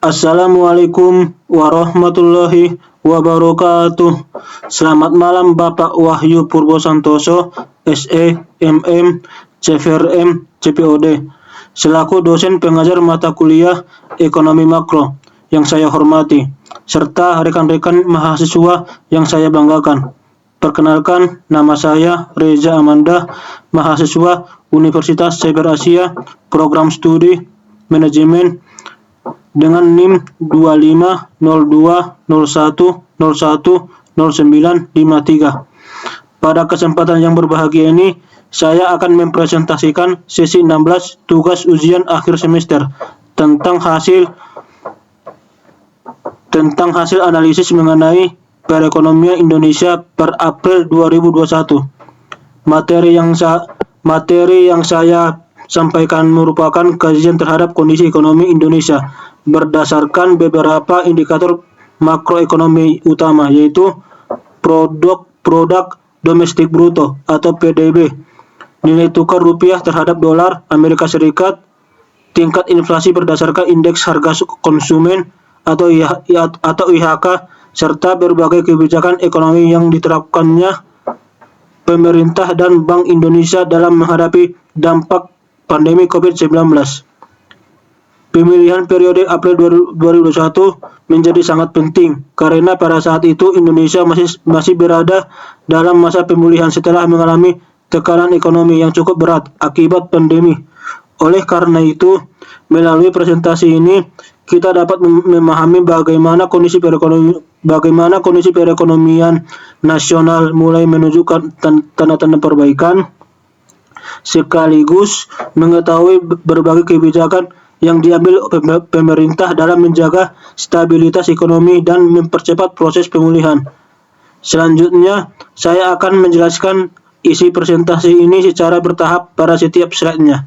Assalamualaikum warahmatullahi wabarakatuh. Selamat malam Bapak Wahyu Purbo Santoso, SE, MM, CVRM, CPOD, selaku dosen pengajar mata kuliah Ekonomi Makro yang saya hormati, serta rekan-rekan mahasiswa yang saya banggakan. Perkenalkan, nama saya Reza Amanda, mahasiswa Universitas Cyber Asia, Program Studi Manajemen dengan NIM 250201010953. Pada kesempatan yang berbahagia ini, saya akan mempresentasikan sesi 16 tugas ujian akhir semester tentang hasil analisis mengenai perekonomian Indonesia per April 2021. Materi yang saya sampaikan merupakan kajian terhadap kondisi ekonomi Indonesia berdasarkan beberapa indikator makroekonomi utama, yaitu produk domestik bruto atau PDB, nilai tukar rupiah terhadap dolar Amerika Serikat, tingkat inflasi berdasarkan indeks harga konsumen atau IHK, serta berbagai kebijakan ekonomi yang diterapkannya pemerintah dan Bank Indonesia dalam menghadapi dampak pandemi COVID-19. Pemilihan periode April 2021 menjadi sangat penting karena pada saat itu Indonesia masih berada dalam masa pemulihan setelah mengalami tekanan ekonomi yang cukup berat akibat pandemi. Oleh karena itu, melalui presentasi ini kita dapat memahami bagaimana kondisi perekonomian nasional mulai menunjukkan tanda-tanda perbaikan, sekaligus mengetahui berbagai kebijakan yang diambil pemerintah dalam menjaga stabilitas ekonomi dan mempercepat proses pemulihan. Selanjutnya, saya akan menjelaskan isi presentasi ini secara bertahap pada setiap slide-nya.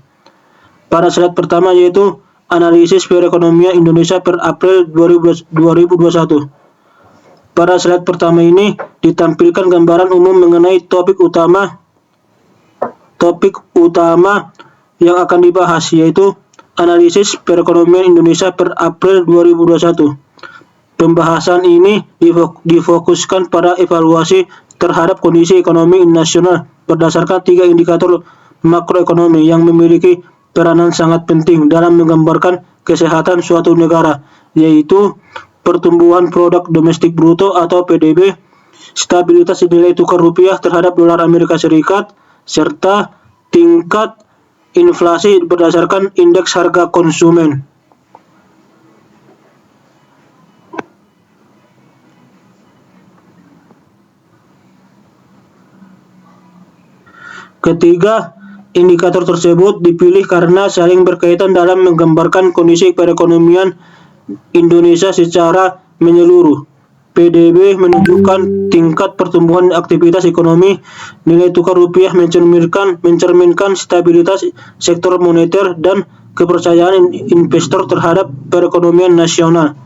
Pada slide pertama yaitu analisis perekonomian Indonesia per April 2021. Pada slide pertama ini ditampilkan gambaran umum mengenai topik utama yang akan dibahas, yaitu analisis perekonomian Indonesia per April 2021. Pembahasan ini difokuskan pada evaluasi terhadap kondisi ekonomi nasional berdasarkan 3 indikator makroekonomi yang memiliki peranan sangat penting dalam menggambarkan kesehatan suatu negara, yaitu pertumbuhan produk domestik bruto atau PDB, stabilitas nilai tukar rupiah terhadap dolar Amerika Serikat, serta tingkat inflasi berdasarkan indeks harga konsumen. Ketiga, indikator tersebut dipilih karena saling berkaitan dalam menggambarkan kondisi perekonomian Indonesia secara menyeluruh. PDB menunjukkan tingkat pertumbuhan aktivitas ekonomi, nilai tukar rupiah mencerminkan stabilitas sektor moneter dan kepercayaan investor terhadap perekonomian nasional.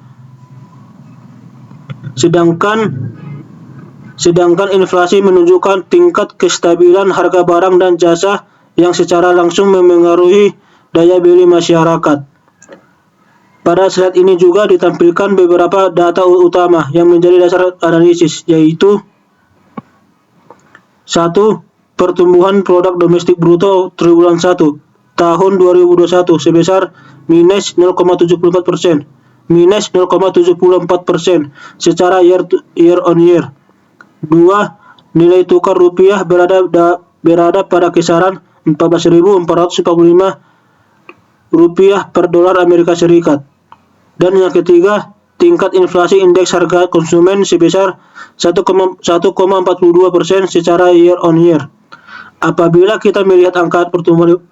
Sedangkan inflasi menunjukkan tingkat kestabilan harga barang dan jasa yang secara langsung memengaruhi daya beli masyarakat. Pada slide ini juga ditampilkan beberapa data utama yang menjadi dasar analisis, yaitu 1. Pertumbuhan produk domestik bruto triwulan 1 tahun 2021 sebesar minus 0,74%, minus 0,74% secara year on year. 2. Nilai tukar rupiah berada pada kisaran 14.445 rupiah per dolar Amerika Serikat. Dan yang ketiga, tingkat inflasi indeks harga konsumen sebesar 1,42% secara year on year. Apabila kita melihat angka pertumbuhan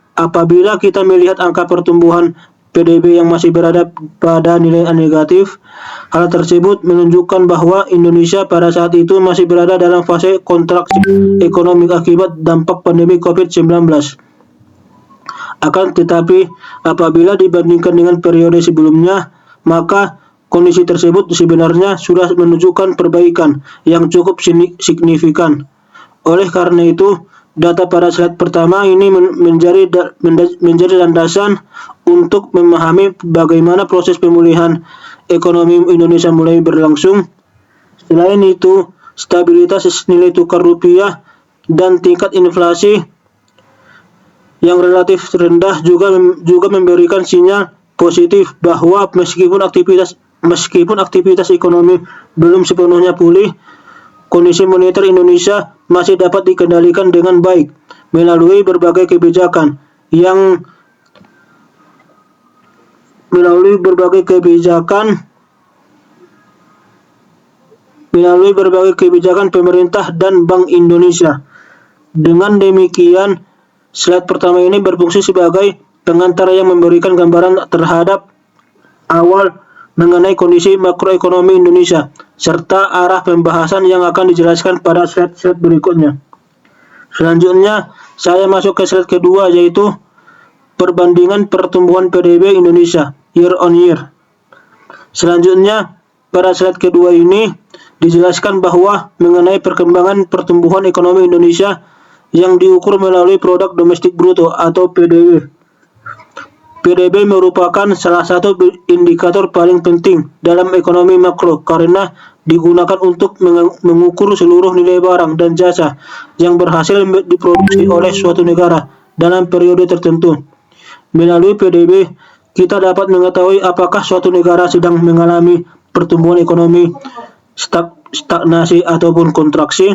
PDB yang masih berada pada nilai negatif, hal tersebut menunjukkan bahwa Indonesia pada saat itu masih berada dalam fase kontraksi ekonomi akibat dampak pandemi COVID-19. Akan tetapi, apabila dibandingkan dengan periode sebelumnya, maka kondisi tersebut sebenarnya sudah menunjukkan perbaikan yang cukup signifikan. Oleh karena itu, data pada slide pertama ini menjadi landasan untuk memahami bagaimana proses pemulihan ekonomi Indonesia mulai berlangsung. Selain itu, stabilitas nilai tukar rupiah dan tingkat inflasi yang relatif rendah juga memberikan sinyal positif bahwa meskipun aktivitas ekonomi belum sepenuhnya pulih, kondisi moneter Indonesia masih dapat dikendalikan dengan baik melalui berbagai kebijakan pemerintah dan Bank Indonesia. Dengan demikian, slide pertama ini berfungsi sebagai pengantar yang memberikan gambaran terhadap awal mengenai kondisi makroekonomi Indonesia, serta arah pembahasan yang akan dijelaskan pada slide-slide berikutnya. Selanjutnya, saya masuk ke slide kedua, yaitu perbandingan pertumbuhan PDB Indonesia year on year. Selanjutnya, pada slide kedua ini dijelaskan bahwa mengenai perkembangan pertumbuhan ekonomi Indonesia yang diukur melalui produk domestik bruto atau PDB. PDB merupakan salah satu indikator paling penting dalam ekonomi makro karena digunakan untuk mengukur seluruh nilai barang dan jasa yang berhasil diproduksi oleh suatu negara dalam periode tertentu. Melalui PDB, kita dapat mengetahui apakah suatu negara sedang mengalami pertumbuhan ekonomi, stagnasi ataupun kontraksi.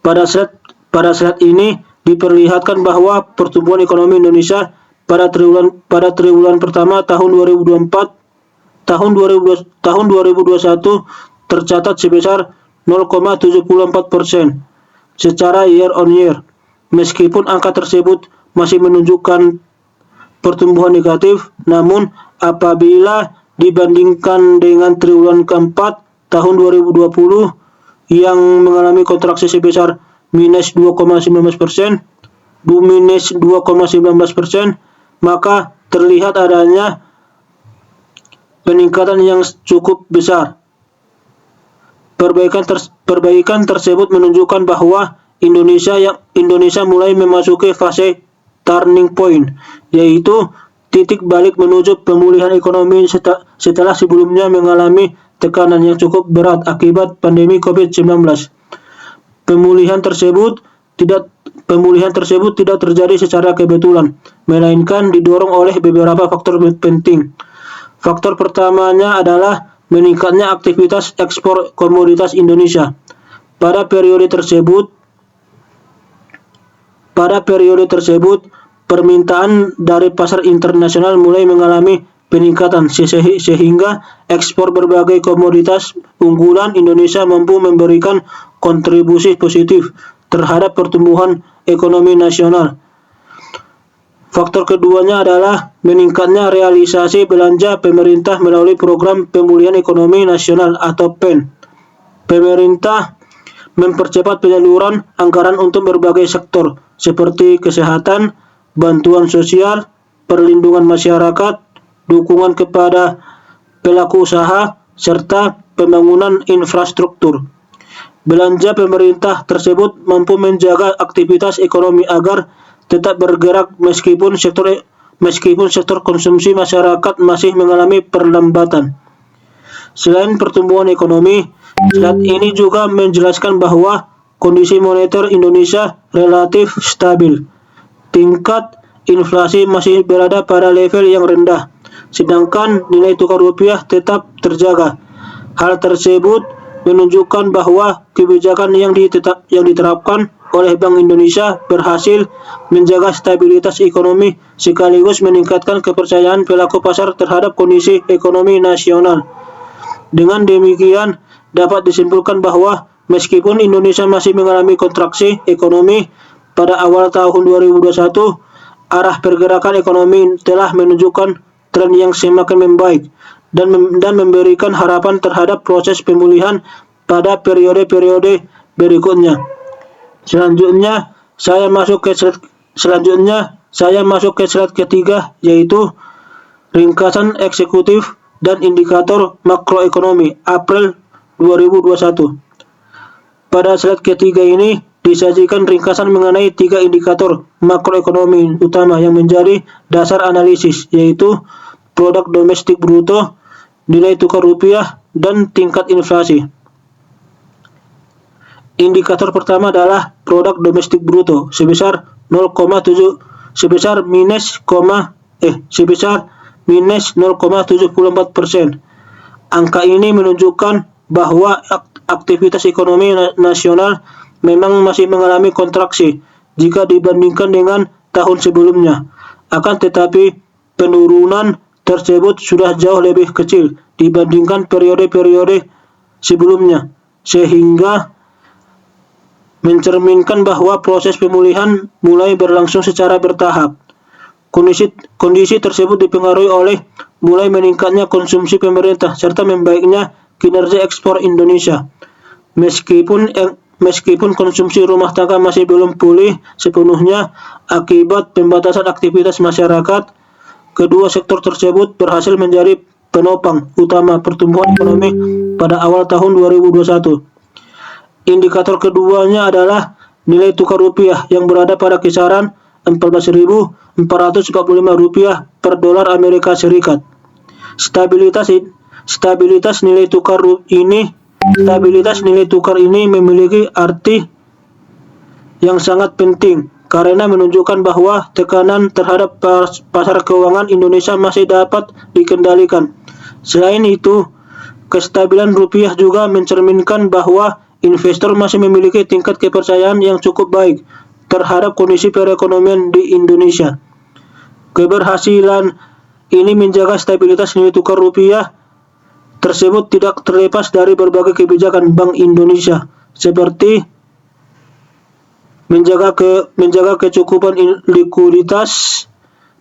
Pada slide ini diperlihatkan bahwa pertumbuhan ekonomi Indonesia pada triwulan pertama tahun 2021 tercatat sebesar 0,74% secara year on year. Meskipun angka tersebut masih menunjukkan pertumbuhan negatif, namun apabila dibandingkan dengan triwulan keempat tahun 2020 yang mengalami kontraksi sebesar minus 2,19%, maka terlihat adanya peningkatan yang cukup besar. Perbaikan tersebut menunjukkan bahwa Indonesia mulai memasuki fase turning point, yaitu titik balik menuju pemulihan ekonomi setelah sebelumnya mengalami tekanan yang cukup berat akibat pandemi COVID-19. Pemulihan tersebut tidak terjadi secara kebetulan, melainkan didorong oleh beberapa faktor penting. Faktor pertamanya adalah meningkatnya aktivitas ekspor komoditas Indonesia. Pada periode tersebut, permintaan dari pasar internasional mulai mengalami peningkatan sehingga ekspor berbagai komoditas unggulan Indonesia mampu memberikan kontribusi positif terhadap pertumbuhan ekonomi nasional. Faktor keduanya adalah meningkatnya realisasi belanja pemerintah melalui Program Pemulihan Ekonomi Nasional atau PEN. Pemerintah mempercepat penyaluran anggaran untuk berbagai sektor seperti kesehatan, bantuan sosial, perlindungan masyarakat, dukungan kepada pelaku usaha, serta pembangunan infrastruktur. Belanja pemerintah tersebut mampu menjaga aktivitas ekonomi agar tetap bergerak meskipun sektor konsumsi masyarakat masih mengalami perlambatan. Selain pertumbuhan ekonomi, slide ini juga menjelaskan bahwa kondisi moneter Indonesia relatif stabil. Tingkat inflasi masih berada pada level yang rendah, sedangkan nilai tukar rupiah tetap terjaga. Hal tersebut menunjukkan bahwa kebijakan yang diterapkan oleh Bank Indonesia berhasil menjaga stabilitas ekonomi sekaligus meningkatkan kepercayaan pelaku pasar terhadap kondisi ekonomi nasional. Dengan demikian, dapat disimpulkan bahwa meskipun Indonesia masih mengalami kontraksi ekonomi pada awal tahun 2021, arah pergerakan ekonomi telah menunjukkan tren yang semakin membaik dan memberikan harapan terhadap proses pemulihan pada periode-periode berikutnya. Selanjutnya saya masuk ke slide ketiga, yaitu ringkasan eksekutif dan indikator makroekonomi April 2021. Pada slide ketiga ini disajikan ringkasan mengenai 3 indikator makroekonomi utama yang menjadi dasar analisis, yaitu produk domestik bruto, nilai tukar rupiah, dan tingkat inflasi. Indikator pertama adalah produk domestik bruto sebesar minus 0,74%. Angka ini menunjukkan bahwa aktivitas ekonomi nasional memang masih mengalami kontraksi jika dibandingkan dengan tahun sebelumnya. Akan tetapi, penurunan tersebut sudah jauh lebih kecil dibandingkan periode-periode sebelumnya, sehingga mencerminkan bahwa proses pemulihan mulai berlangsung secara bertahap. Kondisi tersebut dipengaruhi oleh mulai meningkatnya konsumsi pemerintah serta membaiknya kinerja ekspor Indonesia. Meskipun konsumsi rumah tangga masih belum pulih sepenuhnya akibat pembatasan aktivitas masyarakat, kedua sektor tersebut berhasil menjadi penopang utama pertumbuhan ekonomi pada awal tahun 2021. Indikator keduanya adalah nilai tukar rupiah yang berada pada kisaran 14.445 rupiah per dolar Amerika Serikat. Stabilitas nilai tukar ini memiliki arti yang sangat penting karena menunjukkan bahwa tekanan terhadap pasar keuangan Indonesia masih dapat dikendalikan. Selain itu, kestabilan rupiah juga mencerminkan bahwa investor masih memiliki tingkat kepercayaan yang cukup baik terhadap kondisi perekonomian di Indonesia. Keberhasilan ini menjaga stabilitas nilai tukar rupiah tersebut tidak terlepas dari berbagai kebijakan Bank Indonesia, seperti menjaga kecukupan likuiditas,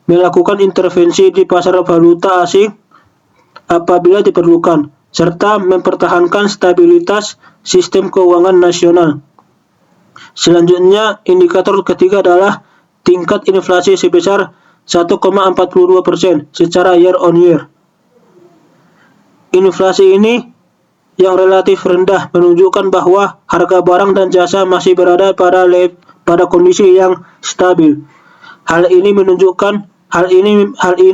melakukan intervensi di pasar valuta asing apabila diperlukan, serta mempertahankan stabilitas sistem keuangan nasional. Selanjutnya, indikator ketiga adalah tingkat inflasi sebesar 1,42% secara year on year. Inflasi ini yang relatif rendah menunjukkan bahwa harga barang dan jasa masih berada pada kondisi yang stabil. Hal ini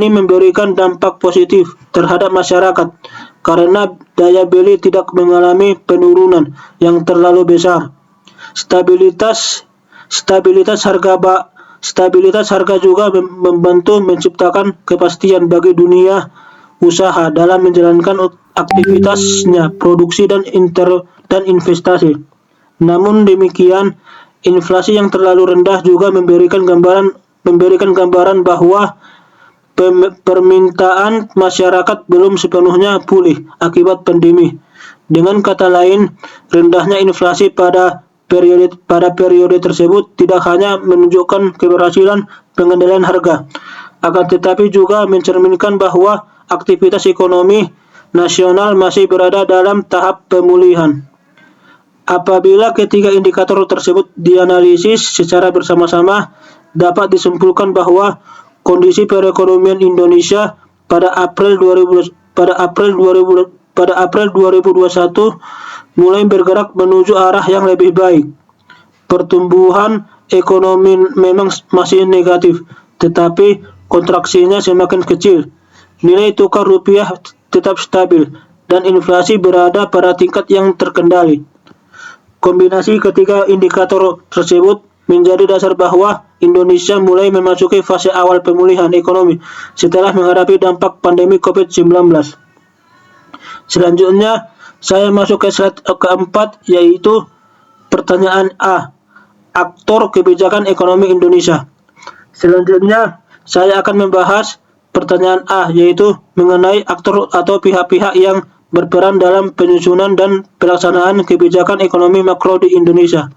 memberikan dampak positif terhadap masyarakat karena daya beli tidak mengalami penurunan yang terlalu besar. Stabilitas harga juga membantu menciptakan kepastian bagi dunia usaha dalam menjalankan aktivitasnya, produksi dan investasi. Namun demikian, inflasi yang terlalu rendah juga memberikan gambaran bahwa permintaan masyarakat belum sepenuhnya pulih akibat pandemi. Dengan kata lain, rendahnya inflasi pada periode tersebut tidak hanya menunjukkan keberhasilan pengendalian harga, akan tetapi juga mencerminkan bahwa aktivitas ekonomi nasional masih berada dalam tahap pemulihan. Apabila ketiga indikator tersebut dianalisis secara bersama-sama, dapat disimpulkan bahwa kondisi perekonomian Indonesia pada April 2021 mulai bergerak menuju arah yang lebih baik. Pertumbuhan ekonomi memang masih negatif, tetapi kontraksinya semakin kecil. Nilai tukar rupiah tetap stabil dan inflasi berada pada tingkat yang terkendali. Kombinasi ketiga indikator tersebut menjadi dasar bahwa Indonesia mulai memasuki fase awal pemulihan ekonomi setelah menghadapi dampak pandemi COVID-19. Selanjutnya, saya masuk ke slide keempat, yaitu pertanyaan A, aktor kebijakan ekonomi Indonesia. Selanjutnya, saya akan membahas pertanyaan A, yaitu mengenai aktor atau pihak-pihak yang berperan dalam penyusunan dan pelaksanaan kebijakan ekonomi makro di Indonesia.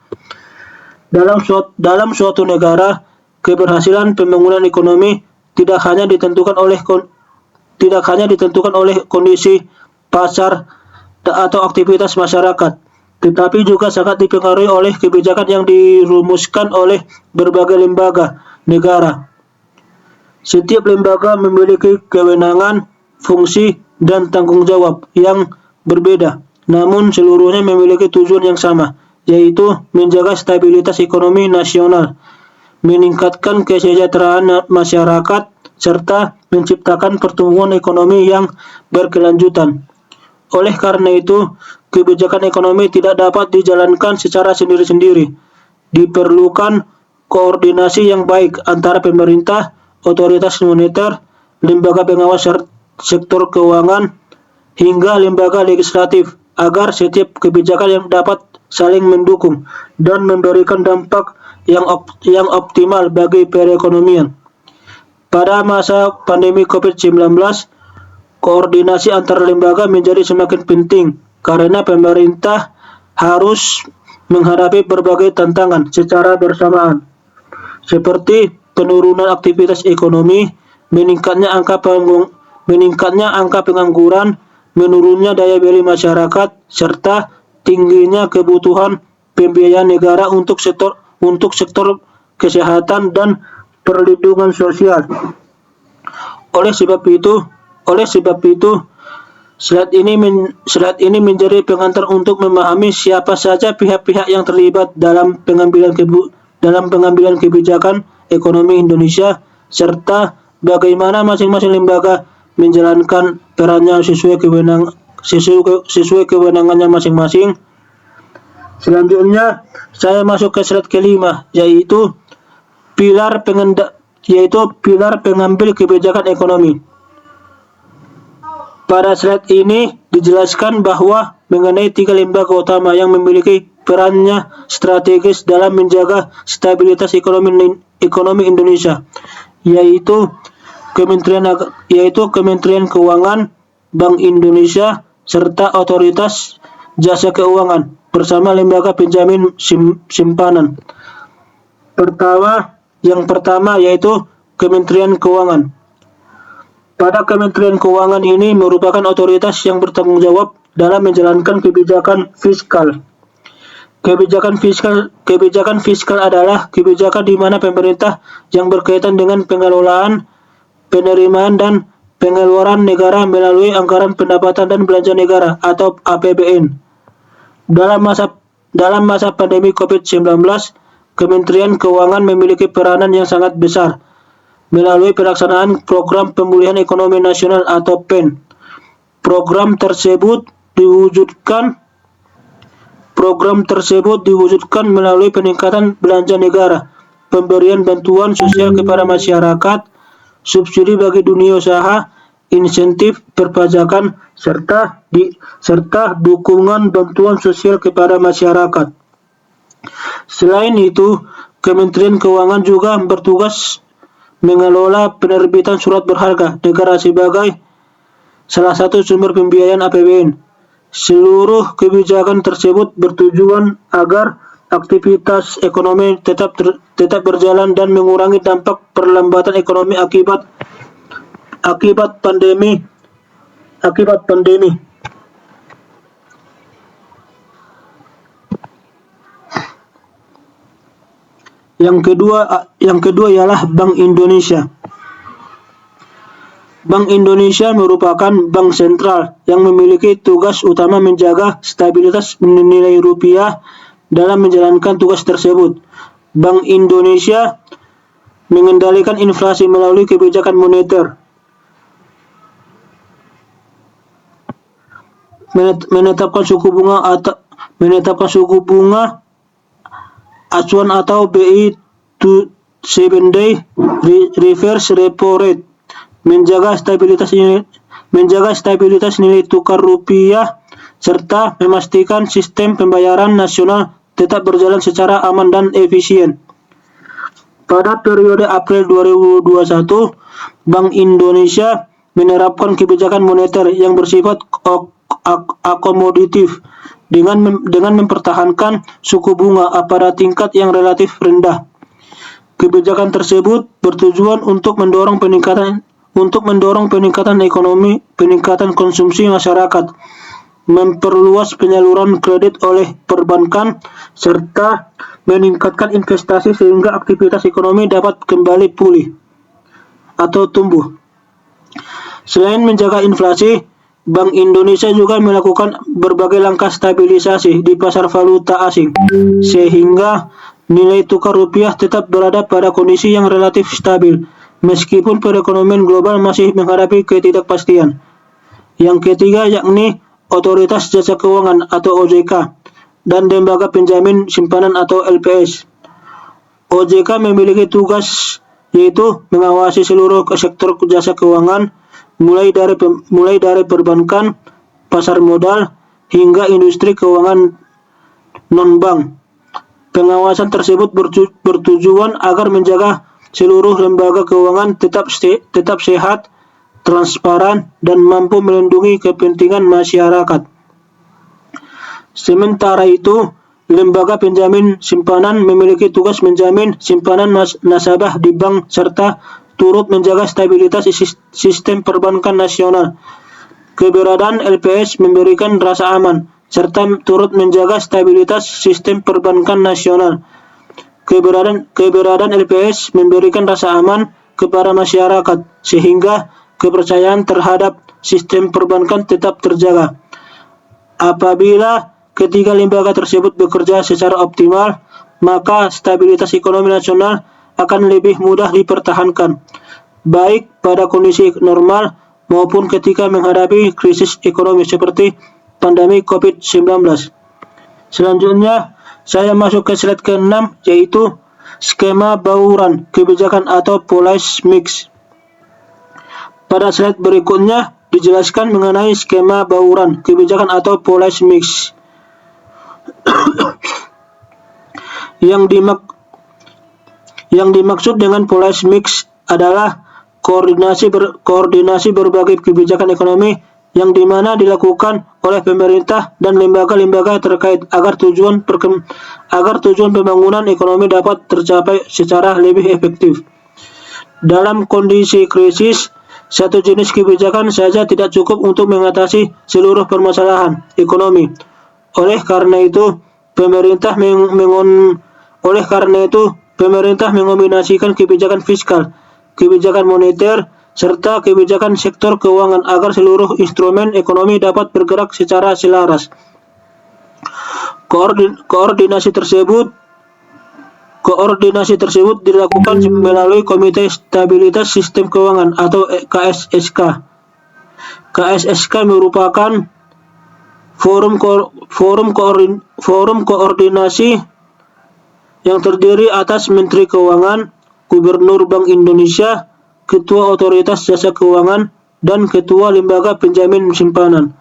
Dalam suatu negara, keberhasilan pembangunan ekonomi tidak hanya ditentukan oleh kondisi pasar atau aktivitas masyarakat, tetapi juga sangat dipengaruhi oleh kebijakan yang dirumuskan oleh berbagai lembaga negara. Setiap lembaga memiliki kewenangan, fungsi, dan tanggung jawab yang berbeda, namun seluruhnya memiliki tujuan yang sama, yaitu menjaga stabilitas ekonomi nasional, meningkatkan kesejahteraan masyarakat, serta menciptakan pertumbuhan ekonomi yang berkelanjutan. Oleh karena itu, kebijakan ekonomi tidak dapat dijalankan secara sendiri-sendiri. Diperlukan koordinasi yang baik antara pemerintah, otoritas moneter, lembaga pengawas sektor keuangan, hingga lembaga legislatif agar setiap kebijakan yang dapat saling mendukung dan memberikan dampak yang optimal bagi perekonomian. Pada masa pandemi COVID-19, koordinasi antar lembaga menjadi semakin penting karena pemerintah harus menghadapi berbagai tantangan secara bersamaan, seperti penurunan aktivitas ekonomi, meningkatnya angka pengangguran, menurunnya daya beli masyarakat, serta tingginya kebutuhan pembiayaan negara untuk sektor kesehatan dan perlindungan sosial. Oleh sebab itu, slide ini menjadi pengantar untuk memahami siapa saja pihak-pihak yang terlibat dalam pengambilan kebijakan ekonomi Indonesia, serta bagaimana masing-masing lembaga menjalankan perannya sesuai kewenangannya masing-masing. Selanjutnya, saya masuk ke slide kelima, yaitu pilar pengambil kebijakan ekonomi. Pada slide ini dijelaskan bahwa mengenai 3 lembaga utama yang memiliki perannya strategis dalam menjaga stabilitas ekonomi Indonesia, yaitu Kementerian Keuangan, Bank Indonesia, serta Otoritas Jasa Keuangan bersama lembaga penjamin simpanan. Yang pertama yaitu Kementerian Keuangan. Pada Kementerian Keuangan ini merupakan otoritas yang bertanggung jawab dalam menjalankan kebijakan fiskal. Kebijakan fiskal adalah kebijakan di mana pemerintah yang berkaitan dengan pengelolaan, penerimaan dan pengeluaran negara melalui anggaran pendapatan dan belanja negara atau APBN. Dalam masa pandemi COVID-19, Kementerian Keuangan memiliki peranan yang sangat besar melalui pelaksanaan Program Pemulihan Ekonomi Nasional atau PEN. Program tersebut diwujudkan melalui peningkatan belanja negara, pemberian bantuan sosial kepada masyarakat, subsidi bagi dunia usaha, insentif perpajakan, serta dukungan bantuan sosial kepada masyarakat. Selain itu, Kementerian Keuangan juga bertugas mengelola penerbitan surat berharga negara sebagai salah satu sumber pembiayaan APBN. Seluruh kebijakan tersebut bertujuan agar aktivitas ekonomi tetap berjalan dan mengurangi dampak perlambatan ekonomi akibat pandemi. Yang kedua ialah Bank Indonesia. Bank Indonesia merupakan bank sentral yang memiliki tugas utama menjaga stabilitas nilai rupiah. Dalam menjalankan tugas tersebut, Bank Indonesia mengendalikan inflasi melalui kebijakan moneter, menetapkan suku bunga acuan atau BI to 7-day reverse repo rate, menjaga stabilitas nilai tukar rupiah, serta memastikan sistem pembayaran nasional tetap berjalan secara aman dan efisien. Pada periode April 2021, Bank Indonesia menerapkan kebijakan moneter yang bersifat akomodatif dengan mempertahankan suku bunga pada tingkat yang relatif rendah. Kebijakan tersebut bertujuan untuk mendorong peningkatan ekonomi, peningkatan konsumsi masyarakat, memperluas penyaluran kredit oleh perbankan, serta meningkatkan investasi sehingga aktivitas ekonomi dapat kembali pulih atau tumbuh. Selain menjaga inflasi, Bank Indonesia juga melakukan berbagai langkah stabilisasi di pasar valuta asing, sehingga nilai tukar rupiah tetap berada pada kondisi yang relatif stabil. meskipun perekonomian global masih menghadapi ketidakpastian. Yang ketiga yakni Otoritas Jasa Keuangan atau OJK dan Lembaga Penjamin Simpanan atau LPS. OJK memiliki tugas yaitu mengawasi seluruh sektor jasa keuangan mulai dari perbankan, pasar modal, hingga industri keuangan non-bank. Pengawasan tersebut bertujuan agar menjaga seluruh lembaga keuangan tetap sehat, transparan, dan mampu melindungi kepentingan masyarakat. Sementara itu, Lembaga Penjamin Simpanan memiliki tugas menjamin simpanan nasabah di bank serta turut menjaga stabilitas sistem perbankan nasional. Keberadaan LPS memberikan rasa aman serta turut menjaga stabilitas sistem perbankan nasional. Keberadaan LPS memberikan rasa aman kepada masyarakat sehingga kepercayaan terhadap sistem perbankan tetap terjaga. Apabila ketiga lembaga tersebut bekerja secara optimal, maka stabilitas ekonomi nasional akan lebih mudah dipertahankan, baik pada kondisi normal maupun ketika menghadapi krisis ekonomi seperti pandemi COVID-19. Selanjutnya, saya masuk ke slide ke-6, yaitu skema bauran kebijakan atau policy mix. Pada slide berikutnya dijelaskan mengenai skema bauran kebijakan atau policy mix. Yang dimaksud dengan policy mix adalah koordinasi berbagai kebijakan ekonomi yang dimana dilakukan oleh pemerintah dan lembaga-lembaga terkait agar tujuan pembangunan ekonomi dapat tercapai secara lebih efektif. Dalam kondisi krisis, satu jenis kebijakan saja tidak cukup untuk mengatasi seluruh permasalahan ekonomi. Oleh karena itu, pemerintah mengombinasikan kebijakan fiskal, kebijakan moneter, serta kebijakan sektor keuangan agar seluruh instrumen ekonomi dapat bergerak secara selaras. Koordinasi tersebut dilakukan melalui Komite Stabilitas Sistem Keuangan atau KSSK. KSSK merupakan forum koordinasi yang terdiri atas Menteri Keuangan, Gubernur Bank Indonesia, Ketua Otoritas Jasa Keuangan, dan Ketua Lembaga Penjamin Simpanan.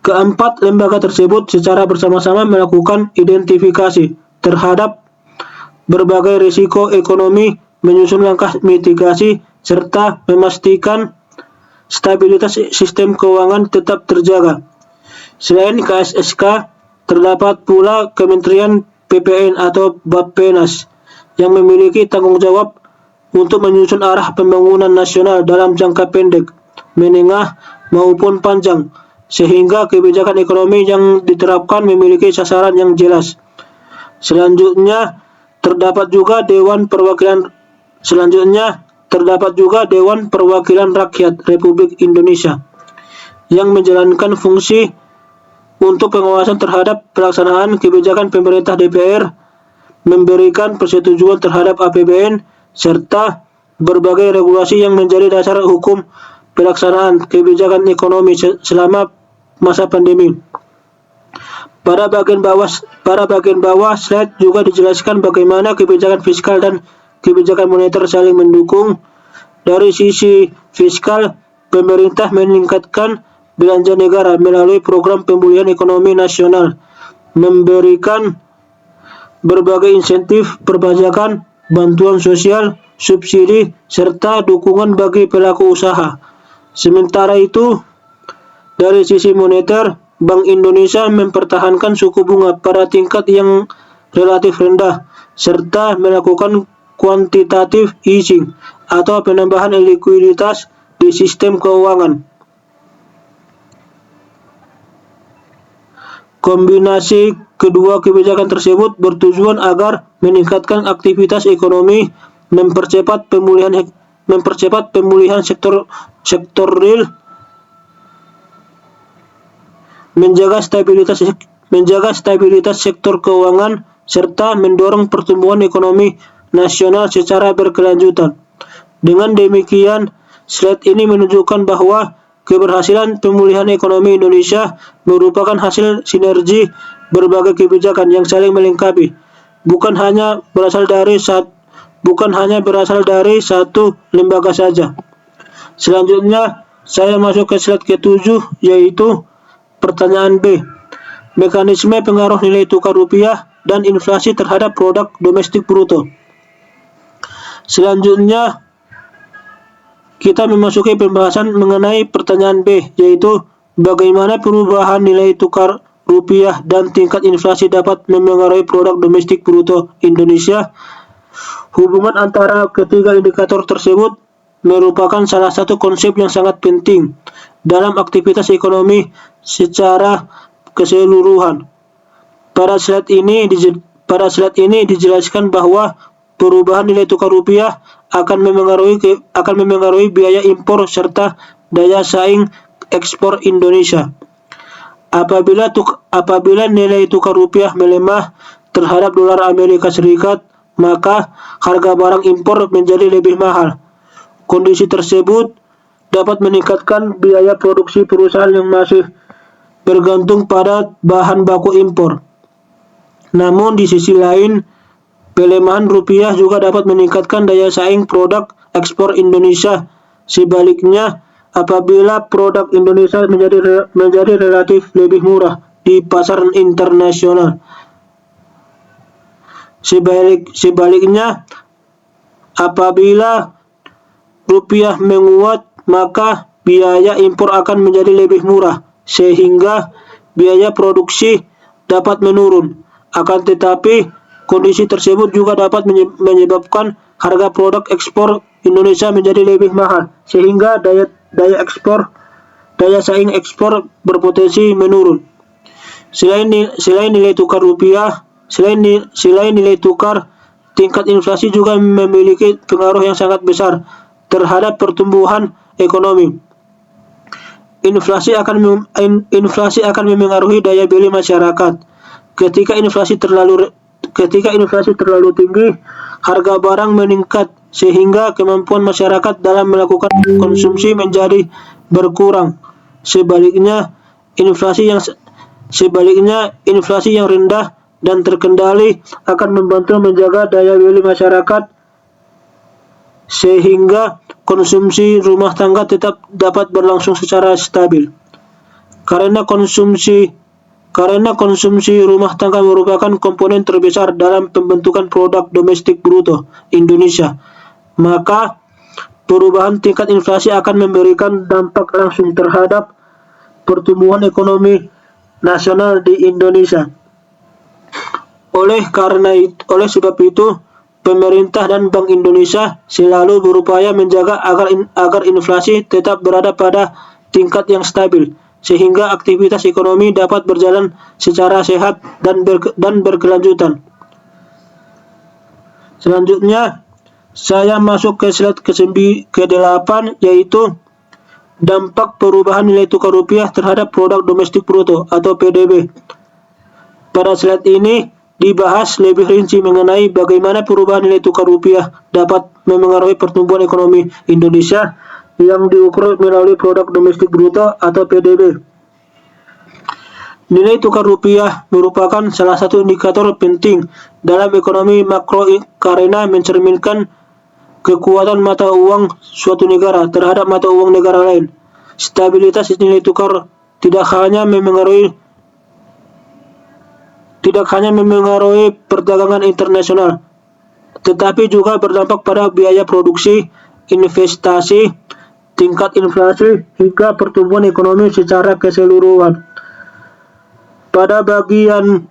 Keempat lembaga tersebut secara bersama-sama melakukan identifikasi terhadap berbagai risiko ekonomi, menyusun langkah mitigasi, serta memastikan stabilitas sistem keuangan tetap terjaga. Selain KSSK, terdapat pula Kementerian PPN atau Bappenas yang memiliki tanggung jawab untuk menyusun arah pembangunan nasional dalam jangka pendek, menengah, maupun panjang, sehingga kebijakan ekonomi yang diterapkan memiliki sasaran yang jelas. Selanjutnya, terdapat juga Dewan Perwakilan Rakyat Republik Indonesia yang menjalankan fungsi untuk pengawasan terhadap pelaksanaan kebijakan pemerintah DPR, memberikan persetujuan terhadap APBN, serta berbagai regulasi yang menjadi dasar hukum pelaksanaan kebijakan ekonomi selama masa pandemi. Pada bagian bawah slide juga dijelaskan bagaimana kebijakan fiskal dan kebijakan moneter saling mendukung. Dari sisi fiskal, pemerintah meningkatkan belanja negara melalui program pemulihan ekonomi nasional, memberikan berbagai insentif perpajakan, bantuan sosial, subsidi, serta dukungan bagi pelaku usaha. Sementara itu, dari sisi moneter, Bank Indonesia mempertahankan suku bunga pada tingkat yang relatif rendah, serta melakukan quantitative easing atau penambahan likuiditas di sistem keuangan. Kombinasi kedua kebijakan tersebut bertujuan agar meningkatkan aktivitas ekonomi, mempercepat pemulihan sektor real, menjaga stabilitas menjaga stabilitas sektor keuangan, serta mendorong pertumbuhan ekonomi nasional secara berkelanjutan. Dengan demikian, slide ini menunjukkan bahwa keberhasilan pemulihan ekonomi Indonesia merupakan hasil sinergi berbagai kebijakan yang saling melengkapi, bukan hanya berasal dari satu lembaga saja. Selanjutnya, saya masuk ke slide ke-7, yaitu pertanyaan B. Mekanisme pengaruh nilai tukar rupiah dan inflasi terhadap produk domestik bruto. Selanjutnya, kita memasuki pembahasan mengenai pertanyaan B, yaitu bagaimana perubahan nilai tukar rupiah dan tingkat inflasi dapat memengaruhi produk domestik bruto Indonesia. Hubungan antara ketiga indikator tersebut merupakan salah satu konsep yang sangat penting dalam aktivitas ekonomi secara keseluruhan. Pada slide ini dijelaskan bahwa perubahan nilai tukar rupiah akan memengaruhi biaya impor serta daya saing ekspor Indonesia. Apabila nilai tukar rupiah melemah terhadap dolar Amerika Serikat, maka harga barang impor menjadi lebih mahal. Kondisi tersebut dapat meningkatkan biaya produksi perusahaan yang masih bergantung pada bahan baku impor. Namun di sisi lain, pelemahan rupiah juga dapat meningkatkan daya saing produk ekspor Indonesia. Sebaliknya, apabila produk Indonesia menjadi relatif lebih murah di pasar internasional. Sebaliknya, apabila rupiah menguat, maka biaya impor akan menjadi lebih murah, sehingga biaya produksi dapat menurun. Akan tetapi, kondisi tersebut juga dapat menyebabkan harga produk ekspor Indonesia menjadi lebih mahal, sehingga daya saing ekspor berpotensi menurun. Selain nilai tukar, tingkat inflasi juga memiliki pengaruh yang sangat besar terhadap pertumbuhan ekonomi. Inflasi akan memengaruhi daya beli masyarakat. Ketika inflasi terlalu tinggi, harga barang meningkat sehingga kemampuan masyarakat dalam melakukan konsumsi menjadi berkurang. Sebaliknya, inflasi yang rendah dan terkendali akan membantu menjaga daya beli masyarakat sehingga konsumsi rumah tangga tetap dapat berlangsung secara stabil. Karena konsumsi rumah tangga merupakan komponen terbesar dalam pembentukan produk domestik bruto Indonesia, maka perubahan tingkat inflasi akan memberikan dampak langsung terhadap pertumbuhan ekonomi nasional di Indonesia. Oleh sebab itu, pemerintah dan Bank Indonesia selalu berupaya menjaga agar inflasi tetap berada pada tingkat yang stabil, sehingga aktivitas ekonomi dapat berjalan secara sehat dan berkelanjutan. Selanjutnya, saya masuk ke slide ke-8, yaitu dampak perubahan nilai tukar rupiah terhadap produk domestik bruto atau PDB. Pada slide ini dibahas lebih rinci mengenai bagaimana perubahan nilai tukar rupiah dapat memengaruhi pertumbuhan ekonomi Indonesia yang diukur melalui produk domestik bruto atau PDB. Nilai tukar rupiah merupakan salah satu indikator penting dalam ekonomi makro karena mencerminkan kekuatan mata uang suatu negara terhadap mata uang negara lain. Stabilitas nilai tukar tidak hanya memengaruhi perdagangan internasional, tetapi juga berdampak pada biaya produksi, investasi, tingkat inflasi, hingga pertumbuhan ekonomi secara keseluruhan. Pada bagian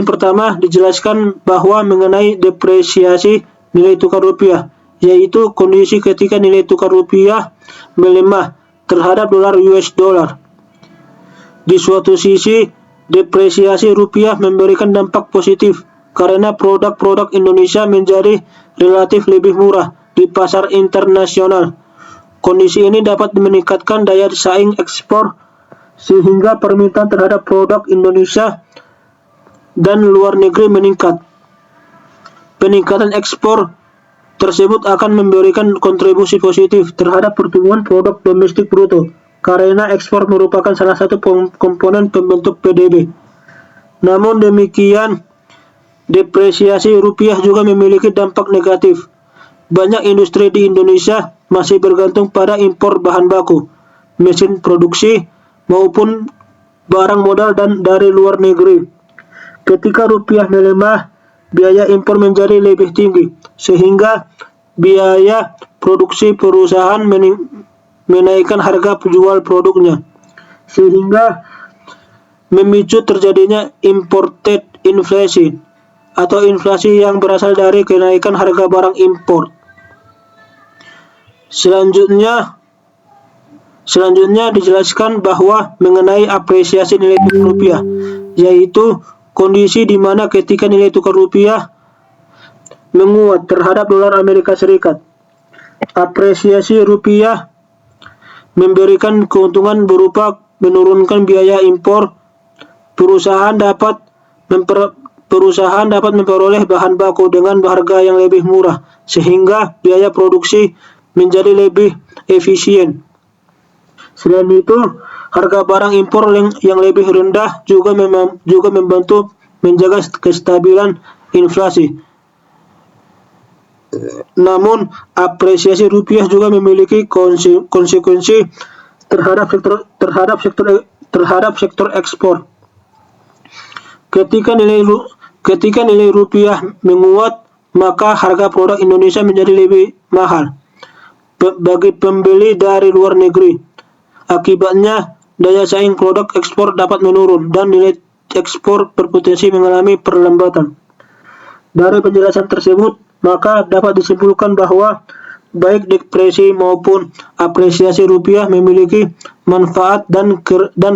pertama dijelaskan bahwa mengenai depresiasi nilai tukar rupiah, yaitu kondisi ketika nilai tukar rupiah melemah terhadap dolar US dollar. Di suatu sisi, depresiasi rupiah memberikan dampak positif karena produk-produk Indonesia menjadi relatif lebih murah di pasar internasional. Kondisi ini dapat meningkatkan daya saing ekspor sehingga permintaan terhadap produk Indonesia dan luar negeri meningkat. Peningkatan ekspor tersebut akan memberikan kontribusi positif terhadap pertumbuhan produk domestik bruto, karena ekspor merupakan salah satu komponen pembentuk PDB. Namun demikian, depresiasi rupiah juga memiliki dampak negatif. Banyak industri di Indonesia masih bergantung pada impor bahan baku, mesin produksi, maupun barang modal dari luar negeri. Ketika rupiah melemah, biaya impor menjadi lebih tinggi, sehingga biaya produksi perusahaan menaikkan harga jual produknya, sehingga memicu terjadinya imported inflation atau inflasi yang berasal dari kenaikan harga barang impor. Selanjutnya dijelaskan bahwa mengenai apresiasi nilai tukar rupiah, yaitu kondisi di mana ketika nilai tukar rupiah menguat terhadap dolar Amerika Serikat. Apresiasi rupiah memberikan keuntungan berupa menurunkan biaya impor. Perusahaan dapat memperoleh bahan baku dengan harga yang lebih murah, sehingga biaya produksi menjadi lebih efisien. Selain itu, harga barang impor yang lebih rendah juga membantu menjaga kestabilan inflasi. Namun, apresiasi rupiah juga memiliki konsekuensi terhadap sektor ekspor. Ketika nilai rupiah menguat, maka harga produk Indonesia menjadi lebih mahal bagi pembeli dari luar negeri. Akibatnya, daya saing produk ekspor dapat menurun dan nilai ekspor berpotensi mengalami perlambatan. Dari penjelasan tersebut, maka dapat disimpulkan bahwa baik depresi maupun apresiasi rupiah memiliki manfaat dan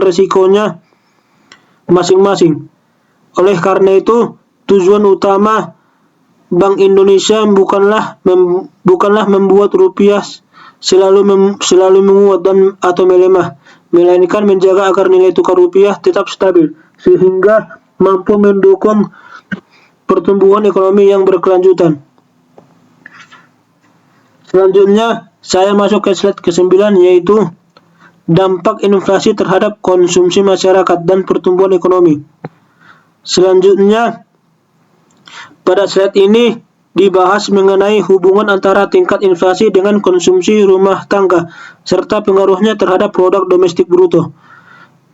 risikonya masing-masing. Oleh karena itu, tujuan utama Bank Indonesia bukanlah membuat rupiah selalu menguat atau melemah, melainkan menjaga agar nilai tukar rupiah tetap stabil, sehingga mampu mendukung pertumbuhan ekonomi yang berkelanjutan. Selanjutnya, saya masuk ke slide ke-9, yaitu dampak inflasi terhadap konsumsi masyarakat dan pertumbuhan ekonomi. Selanjutnya, pada slide ini dibahas mengenai hubungan antara tingkat inflasi dengan konsumsi rumah tangga, serta pengaruhnya terhadap produk domestik bruto.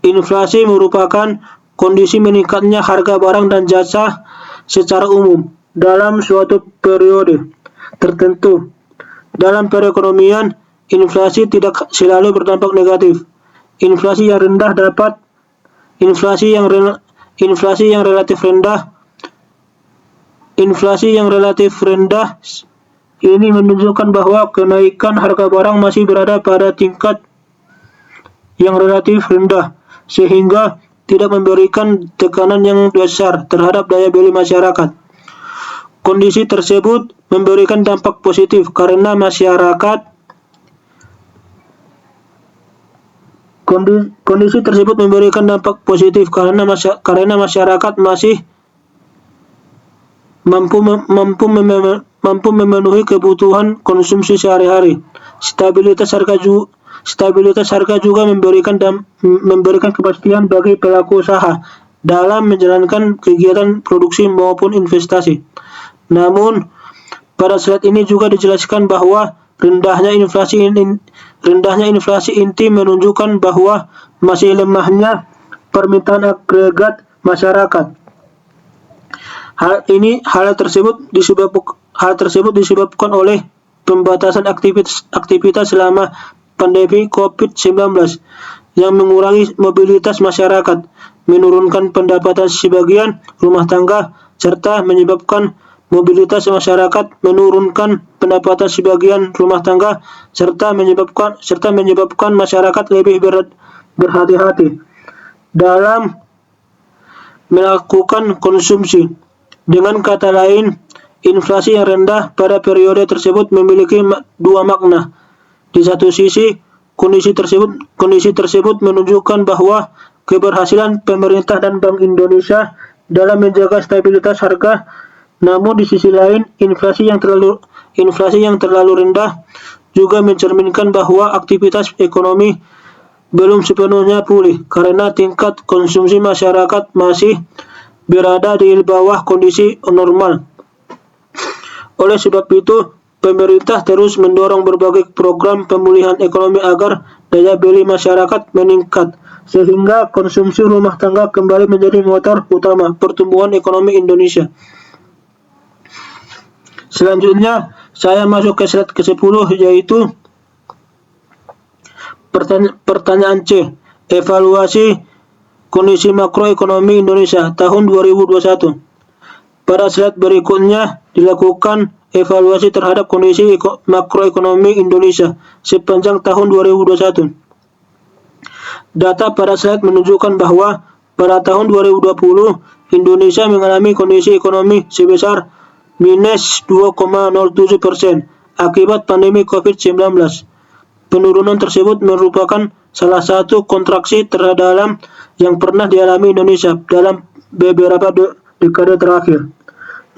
Inflasi merupakan kondisi meningkatnya harga barang dan jasa secara umum dalam suatu periode tertentu. Dalam perekonomian, inflasi tidak selalu berdampak negatif. Inflasi yang relatif rendah ini menunjukkan bahwa kenaikan harga barang masih berada pada tingkat yang relatif rendah, sehingga tidak memberikan tekanan yang besar terhadap daya beli masyarakat. Kondisi tersebut memberikan dampak positif karena masyarakat masih mampu memenuhi kebutuhan konsumsi sehari-hari. Stabilitas harga juga memberikan kepastian bagi pelaku usaha dalam menjalankan kegiatan produksi maupun investasi. Namun, pada slide ini juga dijelaskan bahwa rendahnya inflasi inti menunjukkan bahwa masih lemahnya permintaan agregat masyarakat. Hal tersebut disebabkan oleh pembatasan aktivitas selama pandemi COVID-19 yang mengurangi mobilitas masyarakat, menurunkan pendapatan sebagian rumah tangga, serta menyebabkan mobilitas masyarakat menurunkan pendapatan sebagian rumah tangga, serta menyebabkan masyarakat lebih berhati-hati dalam melakukan konsumsi. Dengan kata lain, inflasi yang rendah pada periode tersebut memiliki dua makna. Di satu sisi, Kondisi tersebut menunjukkan bahwa keberhasilan pemerintah dan Bank Indonesia dalam menjaga stabilitas harga. Namun di sisi lain, inflasi yang terlalu rendah juga mencerminkan bahwa aktivitas ekonomi belum sepenuhnya pulih karena tingkat konsumsi masyarakat masih berada di bawah kondisi normal. Oleh sebab itu, pemerintah terus mendorong berbagai program pemulihan ekonomi agar daya beli masyarakat meningkat, sehingga konsumsi rumah tangga kembali menjadi motor utama pertumbuhan ekonomi Indonesia. Selanjutnya, saya masuk ke slide ke-10, yaitu pertanyaan C. Evaluasi kondisi makroekonomi Indonesia tahun 2021. Pada slide berikutnya dilakukan evaluasi terhadap kondisi makroekonomi Indonesia sepanjang tahun 2021. Data pada slide menunjukkan bahwa pada tahun 2020 Indonesia mengalami kondisi ekonomi sebesar minus 2,07% akibat pandemi COVID-19. Penurunan tersebut merupakan salah satu kontraksi terdalam yang pernah dialami Indonesia dalam beberapa dekade terakhir.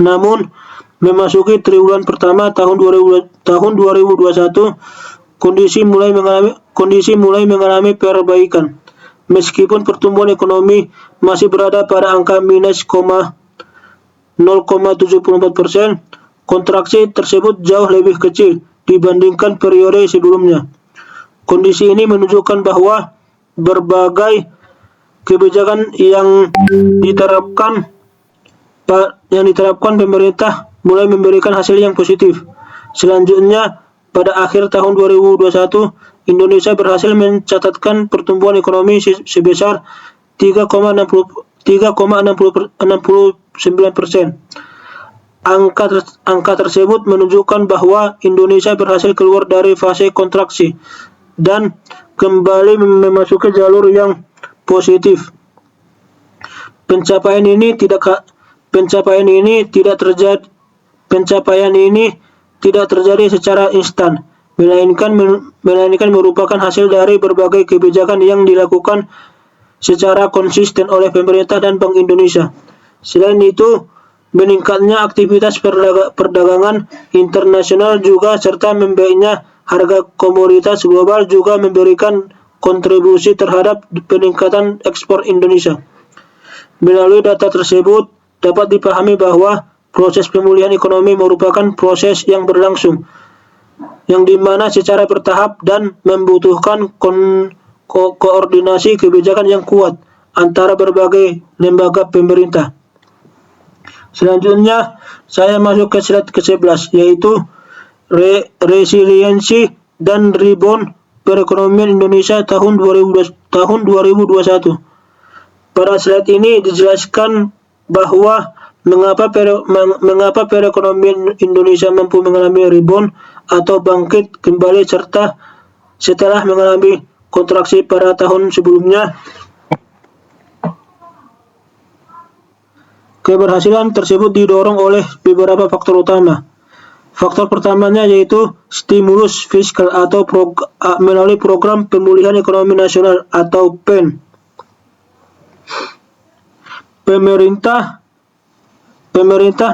Namun, memasuki triwulan pertama tahun 2021, kondisi mulai mengalami perbaikan. Meskipun pertumbuhan ekonomi masih berada pada angka minus 0,74%, kontraksi tersebut jauh lebih kecil dibandingkan periode sebelumnya. Kondisi ini menunjukkan bahwa berbagai kebijakan yang diterapkan pemerintah mulai memberikan hasil yang positif. Selanjutnya, pada akhir tahun 2021, Indonesia berhasil mencatatkan pertumbuhan ekonomi sebesar 3,69%. Angka tersebut menunjukkan bahwa Indonesia berhasil keluar dari fase kontraksi dan kembali memasuki jalur yang positif. Pencapaian ini tidak terjadi secara instan, melainkan merupakan hasil dari berbagai kebijakan yang dilakukan secara konsisten oleh pemerintah dan Bank Indonesia. Selain itu, meningkatnya aktivitas perdagangan internasional juga serta membaiknya harga komoditas global juga memberikan kontribusi terhadap peningkatan ekspor Indonesia. Melalui data tersebut, dapat dipahami bahwa proses pemulihan ekonomi merupakan proses yang berlangsung, yang dimana secara bertahap dan membutuhkan koordinasi kebijakan yang kuat antara berbagai lembaga pemerintah. Selanjutnya, saya masuk ke slide ke-11, yaitu resiliensi dan rebound perekonomian Indonesia tahun 2021. Pada slide ini dijelaskan bahwa mengapa perekonomian Indonesia mampu mengalami rebound atau bangkit kembali setelah mengalami kontraksi pada tahun sebelumnya. Keberhasilan tersebut didorong oleh beberapa faktor utama. Faktor pertamanya yaitu stimulus fiskal atau melalui program pemulihan ekonomi nasional atau PEN. Pemerintah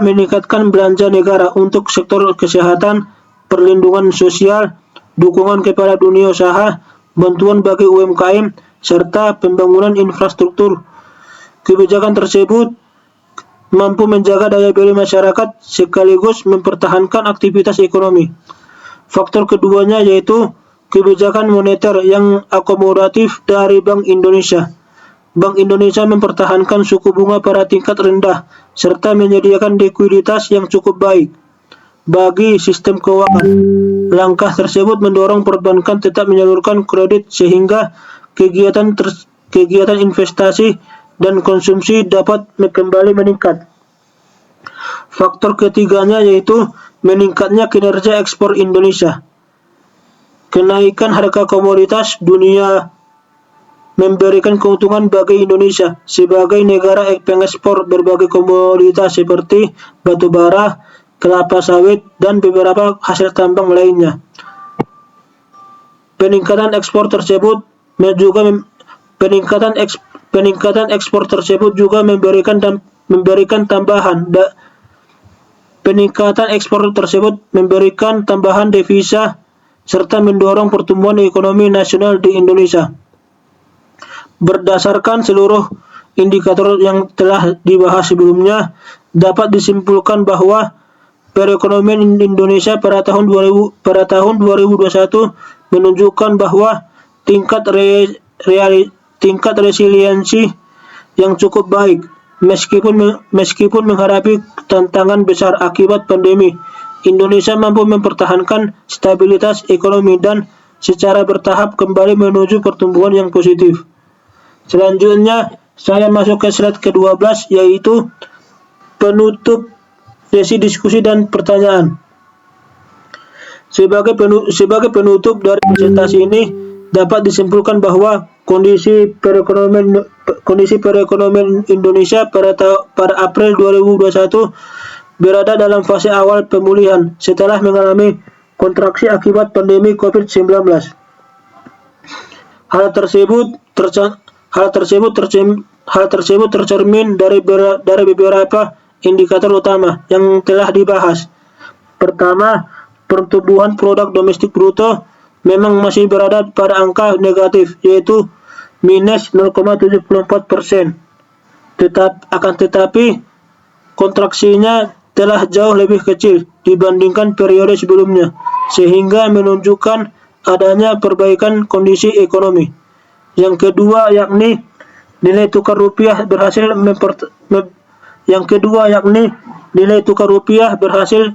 meningkatkan belanja negara untuk sektor kesehatan, perlindungan sosial, dukungan kepada dunia usaha, bantuan bagi UMKM, serta pembangunan infrastruktur. Kebijakan tersebut mampu menjaga daya beli masyarakat sekaligus mempertahankan aktivitas ekonomi. Faktor keduanya yaitu kebijakan moneter yang akomodatif dari Bank Indonesia. Bank Indonesia mempertahankan suku bunga pada tingkat rendah serta menyediakan likuiditas yang cukup baik bagi sistem keuangan. Langkah tersebut mendorong perbankan tetap menyalurkan kredit sehingga kegiatan investasi dan konsumsi dapat kembali meningkat. Faktor ketiganya yaitu meningkatnya kinerja ekspor Indonesia. Kenaikan harga komoditas dunia memberikan keuntungan bagi Indonesia sebagai negara pengekspor berbagai komoditas seperti batu bara, kelapa sawit, dan beberapa hasil tambang lainnya. Peningkatan ekspor tersebut juga memberikan tambahan devisa serta mendorong pertumbuhan ekonomi nasional di Indonesia. Berdasarkan seluruh indikator yang telah dibahas sebelumnya, dapat disimpulkan bahwa perekonomian Indonesia pada tahun 2021 menunjukkan bahwa tingkat resiliensi yang cukup baik meskipun menghadapi tantangan besar akibat pandemi. Indonesia mampu mempertahankan stabilitas ekonomi dan secara bertahap kembali menuju pertumbuhan yang positif. Selanjutnya, saya masuk ke slide ke-12, yaitu penutup sesi diskusi dan pertanyaan. Sebagai penutup dari presentasi ini, dapat disimpulkan bahwa kondisi perekonomian Indonesia pada April 2021 berada dalam fase awal pemulihan setelah mengalami kontraksi akibat pandemi COVID-19. Hal tersebut tercermin dari beberapa indikator utama yang telah dibahas. Pertama, pertumbuhan produk domestik bruto memang masih berada pada angka negatif, yaitu minus 0,74%. Tetapi kontraksinya telah jauh lebih kecil dibandingkan periode sebelumnya, sehingga menunjukkan adanya perbaikan kondisi ekonomi. Yang kedua yakni nilai tukar rupiah berhasil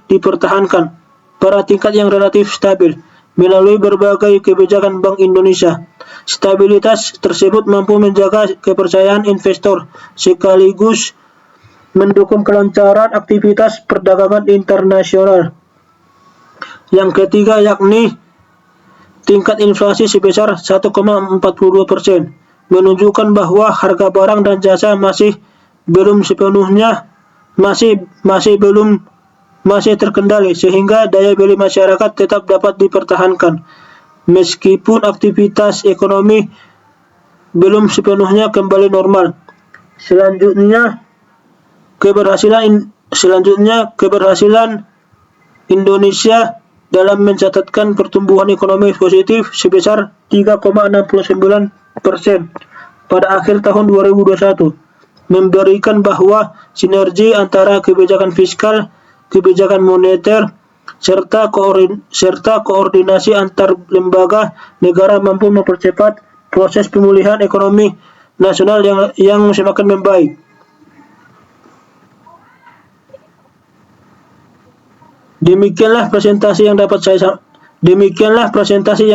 dipertahankan pada tingkat yang relatif stabil melalui berbagai kebijakan Bank Indonesia. Stabilitas tersebut mampu menjaga kepercayaan investor sekaligus mendukung kelancaran aktivitas perdagangan internasional. Yang ketiga yakni tingkat inflasi sebesar 1,42%, menunjukkan bahwa harga barang dan jasa masih terkendali, sehingga daya beli masyarakat tetap dapat dipertahankan meskipun aktivitas ekonomi belum sepenuhnya kembali normal. Selanjutnya keberhasilan Indonesia dalam mencatatkan pertumbuhan ekonomi positif sebesar 3,69% pada akhir tahun 2021 memberikan bahwa sinergi antara kebijakan fiskal, kebijakan moneter, serta koordinasi antar lembaga negara mampu mempercepat proses pemulihan ekonomi nasional yang semakin membaik. Demikianlah presentasi yang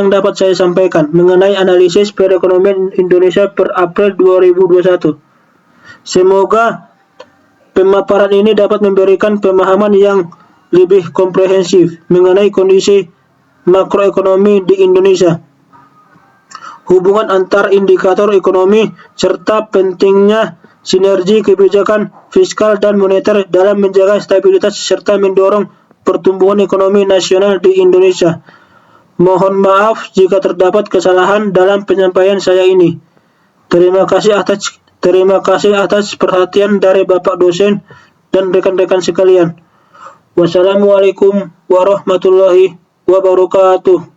dapat saya sampaikan mengenai analisis perekonomian Indonesia per April 2021. Semoga pemaparan ini dapat memberikan pemahaman yang lebih komprehensif mengenai kondisi makroekonomi di Indonesia, hubungan antar indikator ekonomi, serta pentingnya sinergi kebijakan fiskal dan moneter dalam menjaga stabilitas serta mendorong pertumbuhan ekonomi nasional di Indonesia. Mohon maaf jika terdapat kesalahan dalam penyampaian saya ini. Terima kasih atas perhatian dari Bapak dosen dan rekan-rekan sekalian. Wassalamualaikum warahmatullahi wabarakatuh.